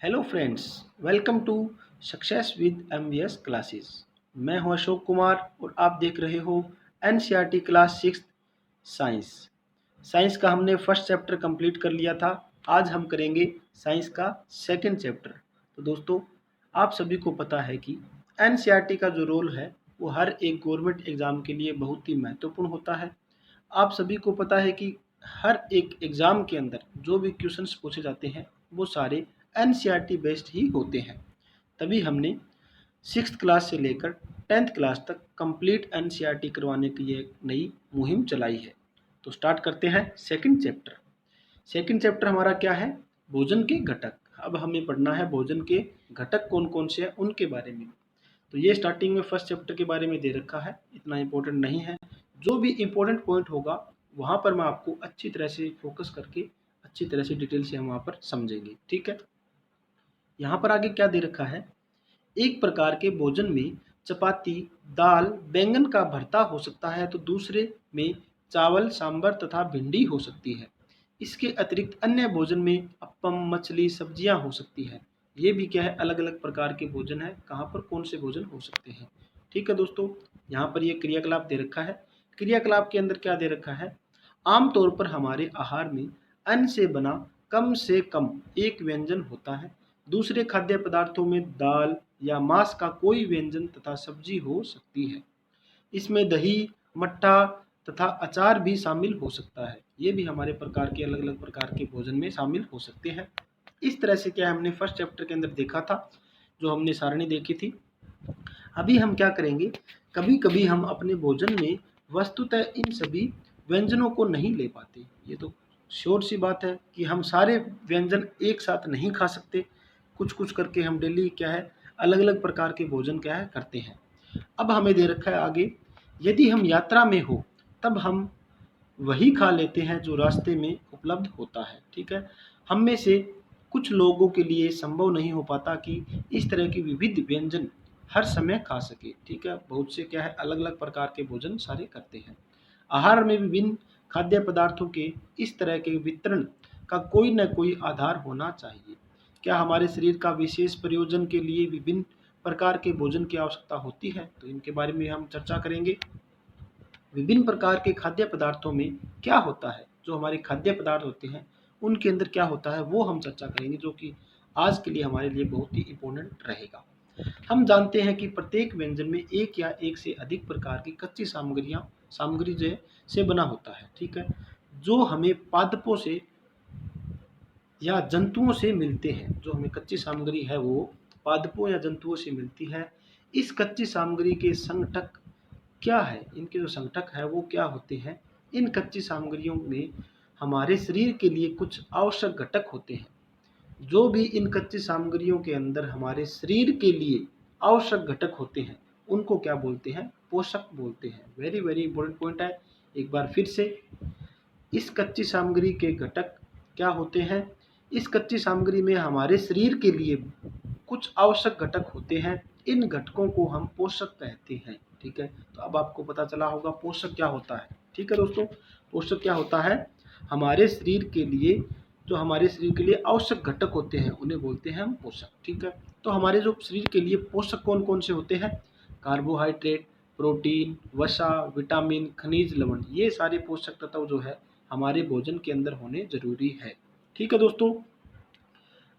Hello friends, welcome to success with MVS classes. मैं हूं अशोक कुमार और आप देख रहे हो एनसीईआरटी क्लास 6 साइंस। साइंस का हमने फर्स्ट चैप्टर कंप्लीट कर लिया था। आज हम करेंगे साइंस का सेकंड चैप्टर। तो दोस्तों, आप सभी को पता है कि एनसीईआरटी का जो रोल है वो हर एक गवर्नमेंट एग्ज़ाम के लिए बहुत ही महत्वपूर्ण होता है। आप सभी को पता है कि हर एक एग्ज़ाम के अंदर जो भी क्वेश्चंस पूछे जाते हैं वो सारे एनसीईआरटी बेस्ड ही होते हैं। तभी हमने 6th क्लास से लेकर 10th क्लास तक कंप्लीट एनसीईआरटी करवाने की ये नई मुहिम चलाई है। तो स्टार्ट करते हैं सेकंड चैप्टर। सेकंड चैप्टर हमारा क्या है? भोजन के घटक। अब हमें पढ़ना है भोजन के घटक कौन कौन से हैं उनके बारे में। तो ये स्टार्टिंग में फर्स्ट चैप्टर के बारे में दे रखा है, इतना इंपॉर्टेंट नहीं है। जो भी इंपॉर्टेंट पॉइंट होगा वहाँ पर मैं आपको अच्छी तरह से फोकस करके अच्छी तरह से डिटेल से हम वहाँ पर समझेंगे। ठीक है, यहाँ पर आगे क्या दे रखा है? एक प्रकार के भोजन में चपाती, दाल, बैंगन का भरता हो सकता है तो दूसरे में चावल, सांभर तथा भिंडी हो सकती है। इसके अतिरिक्त अन्य भोजन में अप्पम, मछली, सब्जियां हो सकती है। ये भी क्या है, अलग अलग प्रकार के भोजन है, कहाँ पर कौन से भोजन हो सकते हैं। ठीक है दोस्तों, यहाँ पर ये क्रियाकलाप दे रखा है। क्रियाकलाप के अंदर क्या दे रखा है? आमतौर पर हमारे आहार में अन्न से बना कम से कम एक व्यंजन होता है। दूसरे खाद्य पदार्थों में दाल या मांस का कोई व्यंजन तथा सब्जी हो सकती है। इसमें दही, मट्ठा तथा अचार भी शामिल हो सकता है। ये भी हमारे प्रकार के अलग अलग प्रकार के भोजन में शामिल हो सकते हैं। इस तरह से क्या हमने फर्स्ट चैप्टर के अंदर देखा था, जो हमने सारणी देखी थी। अभी हम क्या करेंगे, कभी कभी हम अपने भोजन में वस्तुतः इन सभी व्यंजनों को नहीं ले पाते। ये तो श्योर सी बात है कि हम सारे व्यंजन एक साथ नहीं खा सकते। कुछ कुछ करके हम डेली क्या है, अलग अलग प्रकार के भोजन क्या है करते हैं। अब हमें दे रखा है आगे, यदि हम यात्रा में हो तब हम वही खा लेते हैं जो रास्ते में उपलब्ध होता है। ठीक है, हम में से कुछ लोगों के लिए संभव नहीं हो पाता कि इस तरह की विविध व्यंजन हर समय खा सके। ठीक है, बहुत से क्या है, अलग अलग प्रकार के भोजन सारे करते हैं। आहार में विभिन्न खाद्य पदार्थों के इस तरह के वितरण का कोई न कोई आधार होना चाहिए। क्या हमारे शरीर का विशेष प्रयोजन के लिए विभिन्न प्रकार के भोजन की आवश्यकता होती है? तो इनके बारे में हम चर्चा करेंगे। विभिन्न प्रकार के खाद्य पदार्थों में क्या होता है, जो हमारे खाद्य पदार्थ होते हैं उनके अंदर क्या होता है वो हम चर्चा करेंगे, जो कि आज के लिए हमारे लिए बहुत ही इम्पोर्टेंट रहेगा। हम जानते हैं कि प्रत्येक व्यंजन में एक या एक से अधिक प्रकार की कच्ची सामग्री जो है से बना होता है। ठीक है, जो हमें पादपों से या जंतुओं से मिलते हैं। जो हमें कच्ची सामग्री है वो पादपों या जंतुओं से मिलती है। इस कच्ची सामग्री के संगठक क्या है, इनके जो संगठक है वो क्या होते हैं? इन कच्ची सामग्रियों में हमारे शरीर के लिए कुछ आवश्यक घटक होते हैं। जो भी इन कच्ची सामग्रियों के अंदर हमारे शरीर के लिए आवश्यक घटक होते हैं उनको क्या बोलते हैं? पोषक बोलते हैं। वेरी वेरी इंपॉर्टेंट पॉइंट है। एक बार फिर से, इस कच्ची सामग्री के घटक क्या होते हैं? इस कच्ची सामग्री में हमारे शरीर के लिए कुछ आवश्यक घटक होते हैं। इन घटकों को हम पोषक कहते हैं। ठीक है, तो अब आपको पता चला होगा पोषक क्या होता है। ठीक है दोस्तों, पोषक क्या होता है? हमारे शरीर के लिए, जो हमारे शरीर के लिए आवश्यक घटक होते हैं उन्हें बोलते हैं हम पोषक। ठीक है, तो हमारे जो शरीर के लिए पोषक कौन कौन से होते हैं? कार्बोहाइड्रेट, प्रोटीन, वसा, विटामिन, खनिज, लवण, ये सारे पोषक तत्व जो है हमारे भोजन के अंदर होने जरूरी है। ठीक है दोस्तों,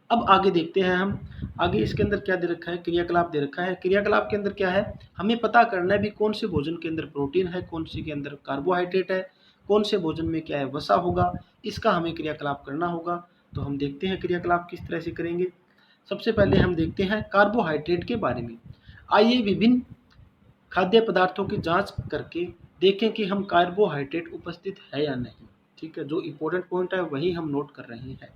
अब आगे देखते हैं हम। आगे इसके अंदर क्या दे रखा है? क्रियाकलाप दे रखा है। क्रियाकलाप के अंदर क्या है, हमें पता करना है भी कौन से भोजन के अंदर प्रोटीन है, कौन से के अंदर कार्बोहाइड्रेट है, कौन से भोजन में क्या है वसा होगा। इसका हमें क्रियाकलाप करना होगा। तो हम देखते हैं क्रियाकलाप किस तरह से करेंगे। सबसे पहले हम देखते हैं कार्बोहाइड्रेट के बारे में। आइए विभिन्न खाद्य पदार्थों की जांच करके देखें कि हम कार्बोहाइड्रेट उपस्थित है या नहीं। ठीक है, जो इंपॉर्टेंट पॉइंट है वही हम नोट कर रहे हैं।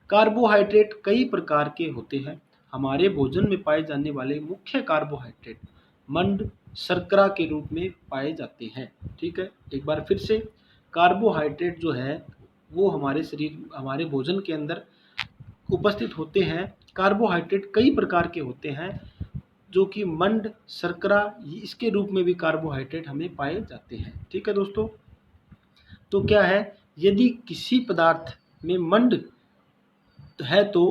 कार्बोहाइड्रेट कई प्रकार के होते हैं। हमारे भोजन में पाए जाने वाले मुख्य कार्बोहाइड्रेट मंड, शर्करा के रूप में पाए जाते हैं। ठीक है, एक बार फिर से, कार्बोहाइड्रेट जो है वो हमारे भोजन के अंदर उपस्थित होते हैं। कार्बोहाइड्रेट कई प्रकार के होते हैं, जो कि मंड, शर्करा, इसके रूप में भी कार्बोहाइड्रेट हमें पाए जाते हैं। ठीक है दोस्तों, तो क्या है, यदि किसी पदार्थ में मंड है तो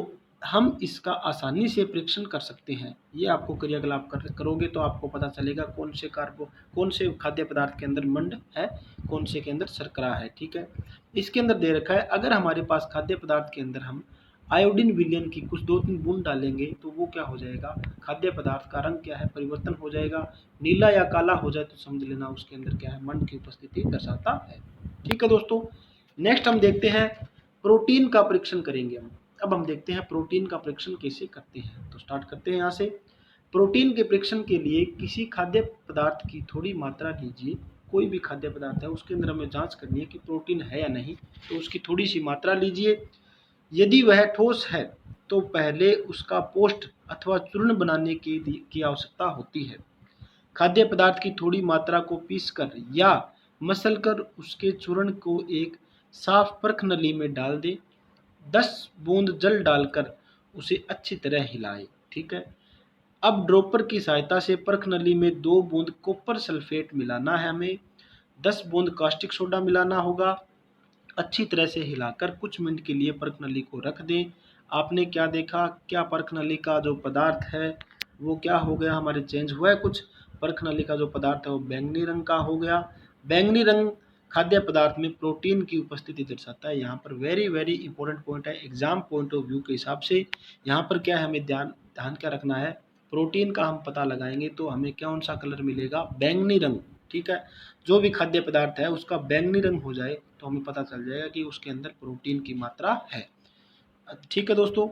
हम इसका आसानी से परीक्षण कर सकते हैं। ये आपको क्रियाकलाप करोगे तो आपको पता चलेगा कौन से खाद्य पदार्थ के अंदर मंड है, कौन से के अंदर शर्करा है। ठीक है, इसके अंदर दे रखा है अगर हमारे पास खाद्य पदार्थ के अंदर हम आयोडीन विलयन की कुछ 2-3 बूंद डालेंगे तो वो क्या हो जाएगा, खाद्य पदार्थ का रंग क्या है, परिवर्तन हो जाएगा। नीला या काला हो जाए तो समझ लेना उसके अंदर क्या है, मंड की उपस्थिति दर्शाता है। ठीक है दोस्तों, नेक्स्ट हम देखते हैं प्रोटीन का परीक्षण करेंगे हम। अब हम देखते हैं प्रोटीन का परीक्षण कैसे करते हैं। तो स्टार्ट करते हैं यहाँ से। प्रोटीन के परीक्षण के लिए किसी खाद्य पदार्थ की थोड़ी मात्रा लीजिए। कोई भी खाद्य पदार्थ है उसके अंदर हमें जांच करनी है कि प्रोटीन है या नहीं, तो उसकी थोड़ी सी मात्रा लीजिए। यदि वह ठोस है तो पहले उसका पोस्ट अथवा चूर्ण बनाने की आवश्यकता होती है। खाद्य पदार्थ की थोड़ी मात्रा को पीसकर या मसलकर उसके चूर्ण को एक साफ परख नली में डाल दें। 10 बूंद जल डालकर उसे अच्छी तरह हिलाएं। ठीक है, अब ड्रॉपर की सहायता से परख नली में 2 बूंद कॉपर सल्फेट मिलाना है हमें। 10 बूंद कास्टिक सोडा मिलाना होगा। अच्छी तरह से हिलाकर कुछ मिनट के लिए परख नली को रख दें। आपने क्या देखा, क्या परख नली का जो पदार्थ है वो क्या हो गया, हमारे चेंज हुआ है कुछ। परख नली का जो पदार्थ है वो बैंगनी रंग का हो गया। बैंगनी रंग खाद्य पदार्थ में प्रोटीन की उपस्थिति दर्शाता है। यहाँ पर वेरी वेरी इंपॉर्टेंट पॉइंट है एग्जाम पॉइंट ऑफ व्यू के हिसाब से। यहाँ पर क्या है, हमें ध्यान क्या रखना है, प्रोटीन का हम पता लगाएंगे तो हमें कौन सा कलर मिलेगा, बैंगनी रंग। ठीक है, जो भी खाद्य पदार्थ है उसका बैंगनी रंग हो जाए तो हमें पता चल जाएगा कि उसके अंदर प्रोटीन की मात्रा है। ठीक है दोस्तों,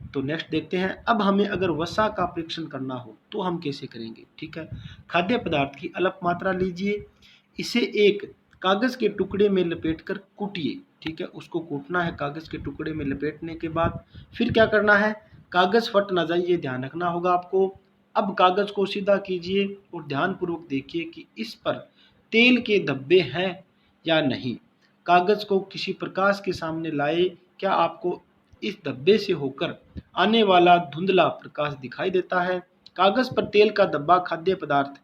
तो नेक्स्ट देखते हैं। अब हमें अगर वसा का परीक्षण करना हो तो हम कैसे करेंगे। ठीक है, खाद्य पदार्थ की अल्प मात्रा लीजिए, इसे एक कागज के टुकड़े में लपेटकर कूटिए। ठीक है, उसको कूटना है कागज के टुकड़े में लपेटने के बाद। फिर क्या करना है, कागज फट ना जाए ये ध्यान रखना होगा आपको। अब कागज को सीधा कीजिए और ध्यानपूर्वक देखिए कि इस पर तेल के धब्बे हैं या नहीं। कागज को किसी प्रकाश के सामने लाए, क्या आपको इस धब्बे से होकर आने वाला धुंधला प्रकाश दिखाई देता है। कागज पर तेल का धब्बा खाद्य पदार्थ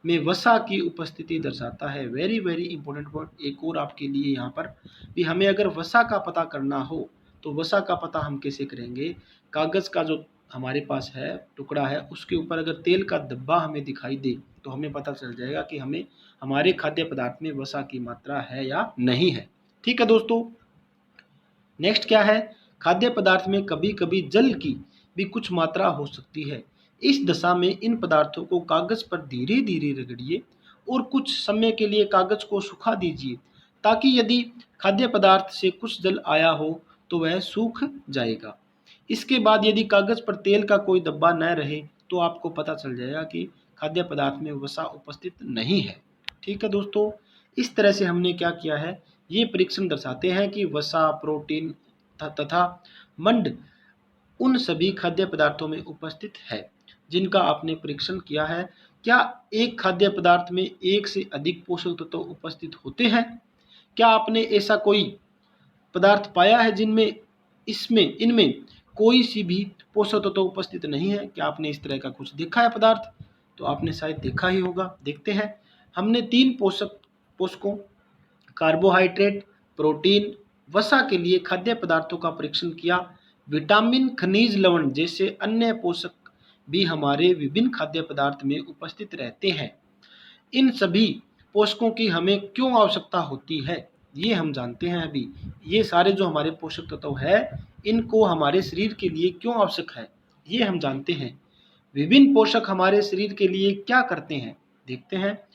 में वसा की उपस्थिति दर्शाता है। वेरी वेरी इंपॉर्टेंट पॉइंट एक और आपके लिए यहाँ पर भी, हमें अगर वसा का पता करना हो तो वसा का पता हम कैसे करेंगे। कागज का जो हमारे पास है टुकड़ा है उसके ऊपर अगर तेल का धब्बा हमें दिखाई दे तो हमें पता चल जाएगा कि हमें हमारे खाद्य पदार्थ में वसा की मात्रा है या नहीं है। ठीक है दोस्तों, नेक्स्ट क्या है, खाद्य पदार्थ में कभी कभी जल की भी कुछ मात्रा हो सकती है। इस दशा में इन पदार्थों को कागज पर धीरे धीरे रगड़िए और कुछ समय के लिए कागज को सुखा दीजिए, ताकि यदि खाद्य पदार्थ से कुछ जल आया हो तो वह सूख जाएगा। इसके बाद यदि कागज पर तेल का कोई धब्बा न रहे तो आपको पता चल जाएगा कि खाद्य पदार्थ में वसा उपस्थित नहीं है। ठीक है दोस्तों, इस तरह से हमने क्या किया है, ये परीक्षण दर्शाते हैं कि वसा, प्रोटीन तथा मंड उन सभी खाद्य पदार्थों में उपस्थित है जिनका आपने परीक्षण किया है। क्या एक खाद्य पदार्थ में एक से अधिक पोषक तत्व उपस्थित होते हैं? क्या आपने ऐसा कोई पदार्थ पाया है जिनमें इनमें कोई सी भी पोषक तत्व उपस्थित नहीं है? क्या आपने इस तरह का कुछ देखा है पदार्थ? तो आपने शायद देखा ही होगा। देखते हैं, हमने 3 पोषकों कार्बोहाइड्रेट, प्रोटीन, वसा के लिए खाद्य पदार्थों का परीक्षण किया। विटामिन, खनिज लवण जैसे अन्य पोषक भी हमारे विभिन्न खाद्य पदार्थ में उपस्थित रहते हैं। इन सभी पोषकों की हमें क्यों आवश्यकता होती है ये हम जानते हैं अभी। ये सारे जो हमारे पोषक तत्व है इनको हमारे शरीर के लिए क्यों आवश्यक है ये हम जानते हैं। विभिन्न पोषक हमारे शरीर के लिए क्या करते हैं देखते हैं।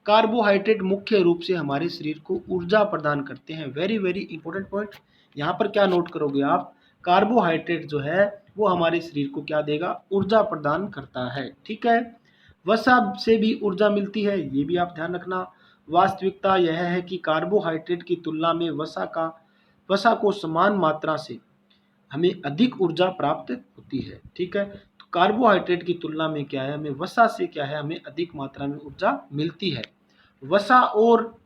कार्बोहाइड्रेट मुख्य रूप से हमारे शरीर को ऊर्जा प्रदान करते हैं। वेरी वेरी इंपॉर्टेंट पॉइंट, यहाँ पर क्या नोट करोगे आप, कार्बोहाइड्रेट जो है वो हमारे शरीर को क्या देगा, ऊर्जा प्रदान करता है। ठीक है, वसा से भी ऊर्जा मिलती है, ये भी आप ध्यान रखना। वास्तविकता यह है कि कार्बोहाइड्रेट की तुलना में वसा को समान मात्रा से हमें अधिक ऊर्जा प्राप्त होती है। ठीक है, तो कार्बोहाइड्रेट की तुलना में क्या है, हमें वसा से क्या है, हमें अधिक मात्रा में ऊर्जा मिलती है। वसा और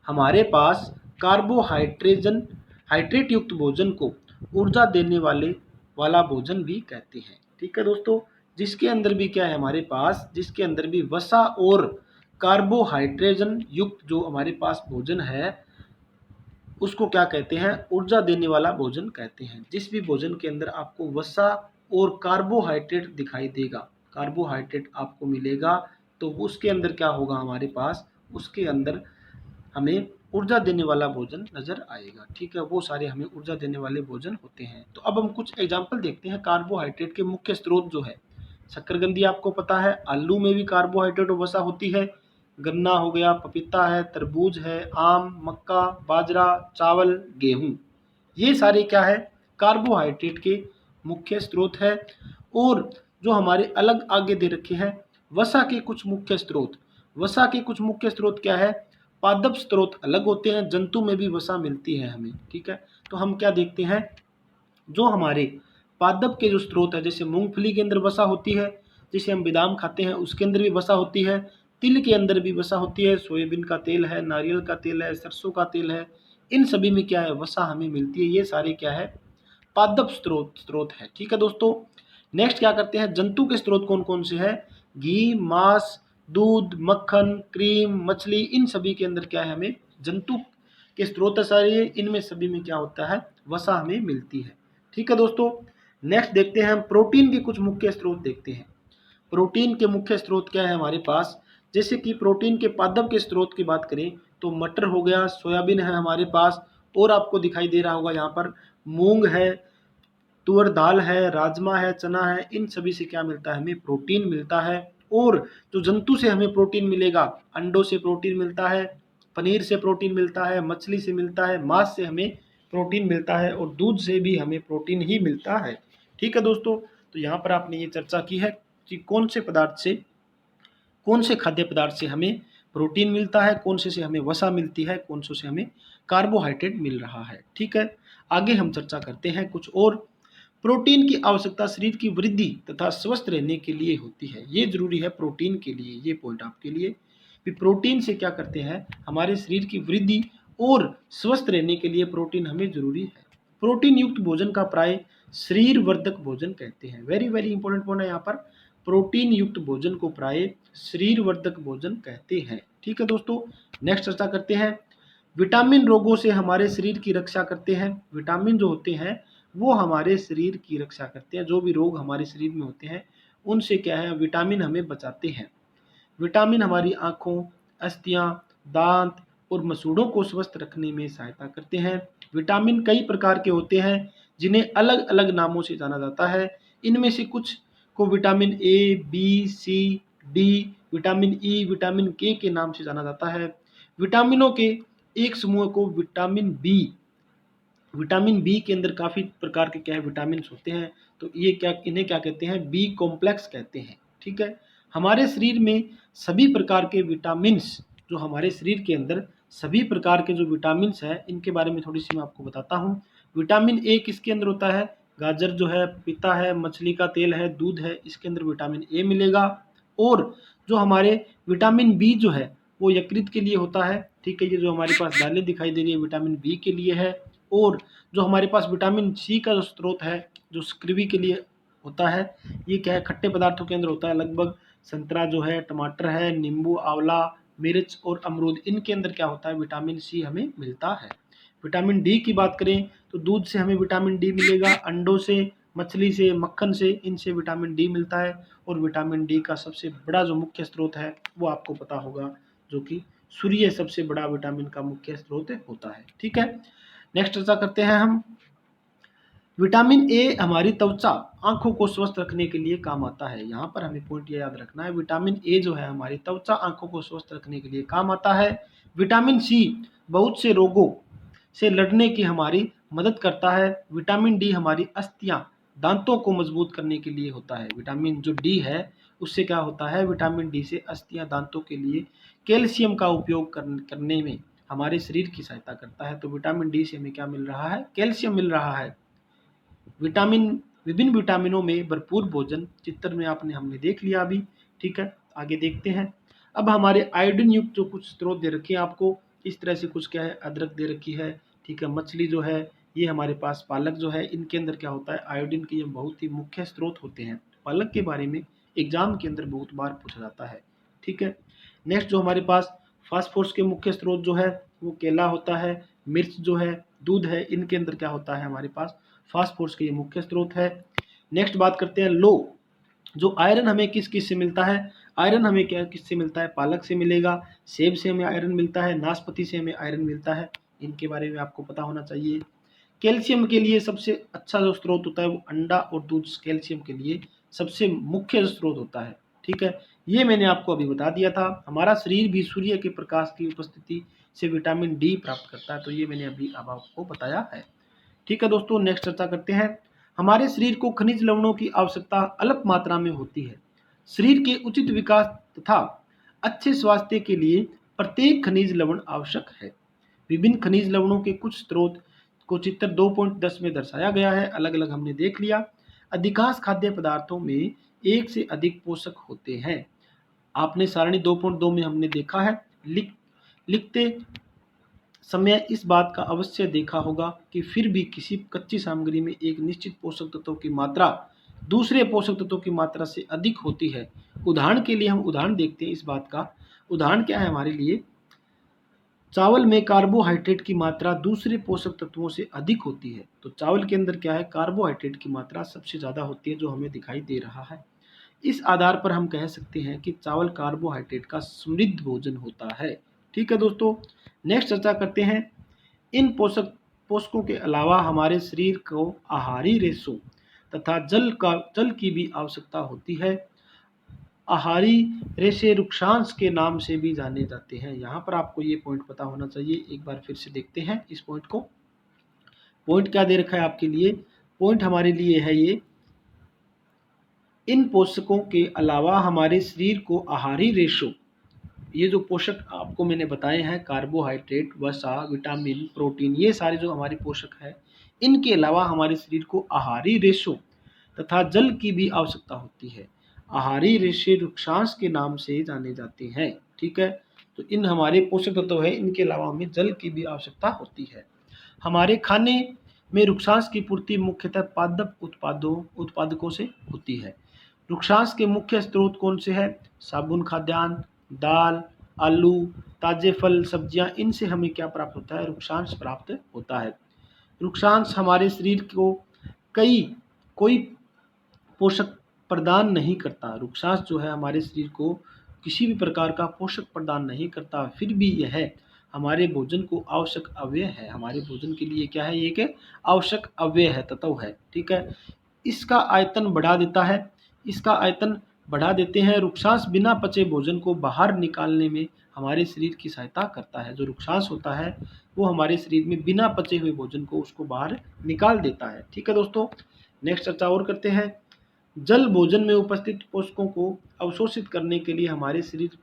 हमारे पास हाइड्रेट युक्त भोजन को ऊर्जा देने वाला भोजन भी कहते हैं। ठीक है दोस्तों, जिसके अंदर भी क्या है हमारे पास, जिसके अंदर भी वसा और कार्बोहाइड्रेजन युक्त जो हमारे पास भोजन है उसको क्या कहते हैं, ऊर्जा देने वाला भोजन कहते हैं। जिस भी भोजन के अंदर आपको वसा और कार्बोहाइड्रेट दिखाई देगा, कार्बोहाइड्रेट आपको मिलेगा, तो उसके अंदर क्या होगा हमारे पास, उसके अंदर हमें ऊर्जा देने वाला भोजन नजर आएगा। ठीक है, वो सारे हमें ऊर्जा देने वाले भोजन होते हैं। तो अब हम कुछ एग्जाम्पल देखते हैं कार्बोहाइड्रेट के मुख्य स्रोत जो है। शक्करकंदी आपको पता है, आलू में भी कार्बोहाइड्रेट और वसा होती है। गन्ना हो गया, पपीता है, तरबूज है, आम, मक्का, बाजरा, चावल, गेहूं, ये सारे क्या है, कार्बोहाइड्रेट के मुख्य स्रोत है। और जो हमारे अलग आगे दे रखे हैं वसा के कुछ मुख्य स्रोत, वसा के कुछ मुख्य स्रोत क्या है, पादप स्रोत अलग होते हैं, जंतु में भी वसा मिलती है हमें। ठीक है, तो हम क्या देखते हैं, जो हमारे पादप के जो स्रोत है, जैसे मूंगफली के अंदर वसा होती है, जिसे हम बादाम खाते हैं उसके अंदर भी वसा होती है, तिल के अंदर भी वसा होती है, सोयाबीन का तेल है, नारियल का तेल है, सरसों का तेल है, इन सभी में क्या है, वसा हमें मिलती है। ये सारे क्या है, पादप स्रोत है। ठीक है दोस्तों, नेक्स्ट क्या करते हैं, जंतु के स्रोत कौन कौन से हैं, घी, मांस, दूध, मक्खन, क्रीम, मछली, इन सभी के अंदर क्या है, हमें जंतु के स्रोत सारे, इनमें सभी में क्या होता है, वसा हमें मिलती है। ठीक है दोस्तों, नेक्स्ट देखते हैं हम प्रोटीन के कुछ मुख्य स्रोत देखते हैं। प्रोटीन के मुख्य स्रोत क्या है हमारे पास, जैसे कि प्रोटीन के पादप के स्रोत की बात करें तो मटर हो गया, सोयाबीन है हमारे पास, और आपको दिखाई दे रहा होगा यहाँ पर मूंग है, तुअर दाल है, राजमा है, चना है, इन सभी से क्या मिलता है, हमें प्रोटीन मिलता है। और जो जंतु से हमें प्रोटीन मिलेगा, अंडों से प्रोटीन मिलता है, पनीर से प्रोटीन मिलता है, मछली से मिलता है, मांस से हमें प्रोटीन मिलता है, और दूध से भी हमें प्रोटीन ही मिलता है। ठीक है दोस्तों, तो यहाँ पर आपने ये चर्चा की है कि कौन से पदार्थ से, कौन से खाद्य पदार्थ से हमें प्रोटीन मिलता है, कौन से हमें वसा मिलती है, कौन से हमें कार्बोहाइड्रेट मिल रहा है। ठीक है, आगे हम चर्चा करते हैं कुछ और। प्रोटीन की आवश्यकता शरीर की वृद्धि तथा स्वस्थ रहने के लिए होती है। ये जरूरी है प्रोटीन के लिए, ये पॉइंट आपके लिए भी, प्रोटीन से क्या करते हैं, हमारे शरीर की वृद्धि और स्वस्थ रहने के लिए प्रोटीन हमें जरूरी है। प्रोटीन युक्त भोजन का प्राय शरीर वर्धक भोजन कहते हैं। वेरी वेरी इंपॉर्टेंट पॉइंट है यहाँ पर, प्रोटीन युक्त भोजन को प्राय शरीर वर्धक भोजन कहते हैं। ठीक है दोस्तों, नेक्स्ट चर्चा करते हैं, विटामिन रोगों से हमारे शरीर की रक्षा करते हैं। विटामिन जो होते हैं वो हमारे शरीर की रक्षा करते हैं, जो भी रोग हमारे शरीर में होते हैं उनसे क्या है, विटामिन हमें बचाते हैं। विटामिन हमारी आँखों, अस्थियां, दांत और मसूड़ों को स्वस्थ रखने में सहायता करते हैं। विटामिन कई प्रकार के होते हैं जिन्हें अलग अलग नामों से जाना जाता है। इनमें से कुछ को vitamin A, B, C, D, vitamin E, vitamin K नाम से जाना जाता है। विटामिनों के एक समूह को विटामिन बी के अंदर काफ़ी प्रकार के क्या है, विटामिन होते हैं, तो ये क्या, इन्हें क्या कहते हैं, बी कॉम्प्लेक्स कहते हैं। ठीक है, हमारे शरीर में सभी प्रकार के विटामिन्स, जो हमारे शरीर के अंदर सभी प्रकार के जो विटामिन्स हैं, इनके बारे में थोड़ी सी मैं आपको बताता हूँ। विटामिन ए किसके अंदर होता है, गाजर जो है, पपीता है, मछली का तेल है, दूध है, इसके अंदर विटामिन ए मिलेगा। और जो हमारे विटामिन बी जो है वो यकृत के लिए होता है। ठीक है, ये जो हमारे पास दालें दिखाई दे रही है विटामिन बी के लिए है। और जो हमारे पास विटामिन सी का जो स्रोत है, जो स्क्रिवी के लिए होता है, ये क्या है, खट्टे पदार्थों के अंदर होता है। लगभग संतरा जो है, टमाटर है, नींबू, आंवला, मिर्च और अमरूद, इनके अंदर क्या होता है, विटामिन सी हमें मिलता है। विटामिन डी की बात करें तो दूध से हमें विटामिन डी मिलेगा, अंडों से, मछली से, मक्खन से, इनसे विटामिन डी मिलता है। और विटामिन डी का सबसे बड़ा जो मुख्य स्रोत है वो आपको पता होगा, जो कि सूर्य सबसे बड़ा विटामिन का मुख्य स्रोत होता है। ठीक है, नेक्स्ट चर्चा करते हैं हम, विटामिन ए हमारी त्वचा, आंखों को स्वस्थ रखने के लिए काम आता है। यहाँ पर हमें पॉइंट ये याद रखना है, विटामिन ए जो है हमारी त्वचा, आंखों को स्वस्थ रखने के लिए काम आता है। विटामिन सी बहुत से रोगों से लड़ने की हमारी मदद करता है। विटामिन डी हमारी अस्थियां, दांतों को मजबूत करने के लिए होता है। विटामिन जो डी है उससे क्या होता है, विटामिन डी से अस्थियां, दांतों के लिए कैल्शियम का उपयोग करने में हमारे शरीर की सहायता करता है। तो विटामिन डी से हमें क्या मिल रहा है, कैल्शियम मिल रहा है। विटामिन, विभिन्न विटामिनों में भरपूर भोजन, चित्र में आपने हमने देख लिया अभी। ठीक है, आगे देखते हैं। अब हमारे आयोडीन युक्त जो कुछ स्रोत दे रखे हैं आपको, इस तरह से कुछ क्या है, अदरक दे रखी है। ठीक है, मछली जो है, ये हमारे पास पालक जो है, इनके अंदर क्या होता है, आयोडीन के ये बहुत ही मुख्य स्रोत होते हैं। पालक के बारे में एग्जाम के अंदर बहुत बार पूछा जाता है। ठीक है, नेक्स्ट जो हमारे पास फास्फोरस के मुख्य स्रोत जो है वो केला होता है, मिर्च जो है, दूध है, इनके अंदर क्या होता है हमारे पास फास्फोरस के ये मुख्य स्रोत है। नेक्स्ट बात करते हैं लो। जो आयरन हमें किस किस से मिलता है? आयरन हमें क्या किससे मिलता है? पालक से मिलेगा, सेब से हमें आयरन मिलता है, नाशपाती से हमें आयरन मिलता है। इनके बारे में आपको पता होना चाहिए। कैल्शियम के लिए सबसे अच्छा जो स्रोत होता है वो अंडा और दूध कैल्शियम के लिए सबसे मुख्य स्रोत होता है। ठीक है, ये मैंने आपको अभी बता दिया था। हमारा शरीर भी सूर्य के प्रकाश की उपस्थिति से विटामिन डी प्राप्त करता है, तो ये मैंने अभी अब आपको बताया है। ठीक है दोस्तों, नेक्स्ट चर्चा करते हैं। हमारे शरीर को खनिज लवणों की आवश्यकता अल्प मात्रा में होती है। शरीर के उचित विकास तथा अच्छे स्वास्थ्य के लिए प्रत्येक खनिज लवण आवश्यक है। विभिन्न खनिज लवणों के कुछ स्रोत को चित्र 2.10 में दर्शाया गया है, अलग अलग हमने देख लिया। अधिकांश खाद्य पदार्थों में एक से अधिक पोषक होते हैं। आपने सारणी 2.2 में हमने देखा है। लिखते समय इस बात का अवश्य देखा होगा कि फिर भी किसी कच्ची सामग्री में एक निश्चित पोषक तत्वों की मात्रा दूसरे पोषक तत्वों की मात्रा से अधिक होती है। उदाहरण के लिए हम उदाहरण देखते हैं इस बात का। उदाहरण क्या है हमारे लिए? चावल में कार्बोहाइड्रेट की मात्रा दूसरे पोषक तत्वों से अधिक होती है। तो चावल के अंदर क्या है? कार्बोहाइड्रेट की मात्रा सबसे ज़्यादा होती है, जो हमें दिखाई दे रहा है। इस आधार पर हम कह सकते हैं कि चावल कार्बोहाइड्रेट का समृद्ध भोजन होता है। ठीक है दोस्तों, नेक्स्ट चर्चा करते हैं। इन पोषकों के अलावा हमारे शरीर को आहारी रेशों तथा जल की भी आवश्यकता होती है। आहारी रेशे रुक्षांश के नाम से भी जाने जाते हैं। यहाँ पर आपको ये पॉइंट पता होना चाहिए। एक बार फिर से देखते हैं इस पॉइंट को। पॉइंट क्या दे रखा है आपके लिए? पॉइंट हमारे लिए है ये, इन पोषकों के अलावा हमारे शरीर को आहारी रेशों, ये जो पोषक आपको मैंने बताए हैं, कार्बोहाइड्रेट, वसा, विटामिन, प्रोटीन, ये सारे जो हमारे पोषक हैं, इनके अलावा हमारे शरीर को आहारी रेशों तथा जल की भी आवश्यकता होती है। आहारी रेशे रुक्षांश के नाम से जाने जाते हैं। ठीक है, तो इन हमारे पोषक तत्व है, इनके अलावा हमें जल की भी आवश्यकता होती है। हमारे खाने में रुक्षांश की पूर्ति मुख्यतः पादप उत्पादकों से होती है। रुक्षांश के मुख्य स्रोत कौन से हैं? साबुन, खाद्यान्न, दाल, आलू, ताजे फल, सब्जियां, इनसे हमें क्या प्राप्त होता है? रुक्षांश प्राप्त होता है। रुक्षांश हमारे शरीर को कोई पोषक प्रदान नहीं करता। रुक्षांश जो है हमारे शरीर को किसी भी प्रकार का पोषक प्रदान नहीं करता, फिर भी यह हमारे भोजन को आवश्यक अवयव है। हमारे भोजन के लिए क्या है? ये कि आवश्यक अवयव है, तत्व है। ठीक है, इसका आयतन बढ़ा देता है, इसका आयतन बढ़ा देते हैं। रुक्षांश बिना पचे भोजन को बाहर निकालने में हमारे शरीर की सहायता करता है। जो रुक्षांश होता है वो हमारे शरीर में बिना पचे हुए भोजन को उसको बाहर निकाल देता है। ठीक है दोस्तों, नेक्स्ट चर्चा और करते हैं। जल भोजन में उपस्थित पोषकों को अवशोषित करने के लिए हमारे शरीर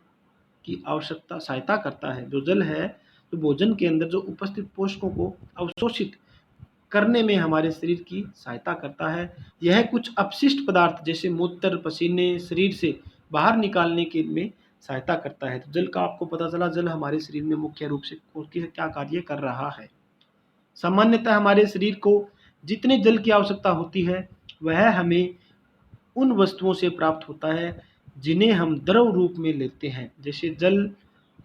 की आवश्यकता सहायता करता है। जो जल है, तो भोजन के अंदर जो उपस्थित पोषकों को अवशोषित करने में हमारे शरीर की सहायता करता है। यह कुछ अपशिष्ट पदार्थ जैसे मूत्र, पसीने शरीर से बाहर निकालने के में सहायता करता है। तो जल का आपको पता चला, जल हमारे शरीर में मुख्य रूप से क्या कार्य कर रहा है। सामान्यतः हमारे शरीर को जितने जल की आवश्यकता होती है वह हमें उन वस्तुओं से प्राप्त होता है जिन्हें हम द्रव रूप में लेते हैं, जैसे जल,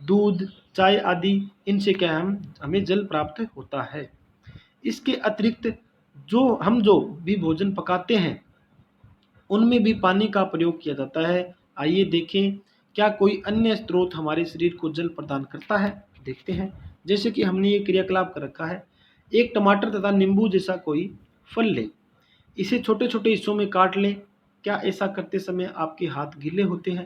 दूध, चाय आदि। इनसे क्या हमें जल प्राप्त होता है। इसके अतिरिक्त जो भी भोजन पकाते हैं उनमें भी पानी का प्रयोग किया जाता है। आइए देखें क्या कोई अन्य स्रोत हमारे शरीर को जल प्रदान करता है। देखते हैं, जैसे कि हमने ये क्रियाकलाप कर रखा है। एक टमाटर तथा नींबू जैसा कोई फल लें, इसे छोटे छोटे हिस्सों में काट लें। क्या ऐसा करते समय आपके हाथ गीले होते हैं?